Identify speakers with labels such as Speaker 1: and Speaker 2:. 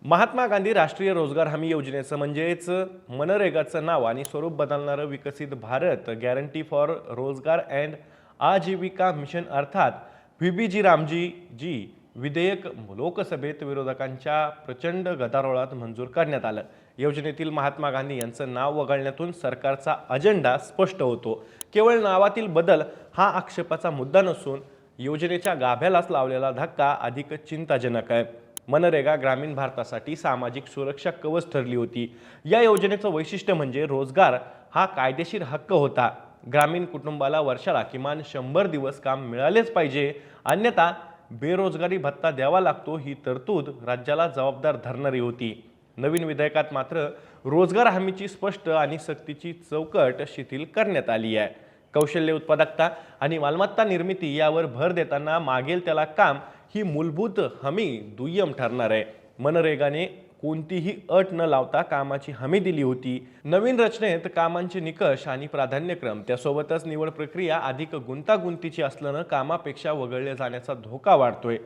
Speaker 1: महात्मा गांधी राष्ट्रीय रोजगार हमी योजनेचं म्हणजेच मनरेगाचं नाव आणि स्वरूप बदलणारं विकसित भारत गॅरंटी फॉर रोजगार अँड आजीविका मिशन अर्थात व्हीबीजी रामजी जी विधेयक लोकसभेत विरोधकांच्या प्रचंड गदारोळात मंजूर करण्यात आलं। योजनेतील महात्मा गांधी यांचं नाव वगळण्यातून सरकारचा अजेंडा स्पष्ट होतो। केवळ नावातील बदल हा आक्षेपाचा मुद्दा नसून योजनेच्या गाभ्यालाच लावलेला धक्का अधिक चिंताजनक आहे। मनरेगा ग्रामीण भारतासाठी सामाजिक सुरक्षा कवच ठरली होती। या योजनेचं वैशिष्ट्य म्हणजे रोजगार हा कायदेशीर हक्क होता। ग्रामीण कुटुंबाला वर्षाला किमान 100 दिवस काम मिळालेच पाहिजे, अन्यथा बेरोजगारी भत्ता द्यावा लागतो ही तरतूद राज्याला जबाबदार धरणारी होती। नवीन विधेयकात मात्र रोजगार हमीची स्पष्ट आणि सक्तीची चौकट शिथिल करण्यात आली आहे। कौशल्य उत्पादकता आणि मालमत्ता निर्मिती यावर भर देताना मागेल त्याला काम ही मूलभूत हमी दुय्यम ठरणार आहे। मनरेगाने कोणतीही अट न लावता कामाची हमी दिली होती। नवीन रचनेत कामांचे निकष आणि प्राधान्यक्रम त्यासोबतच निवड प्रक्रिया अधिक गुंतागुंतीची असल्याने कामापेक्षा वगळले जाण्याचा धोका वाढतोय।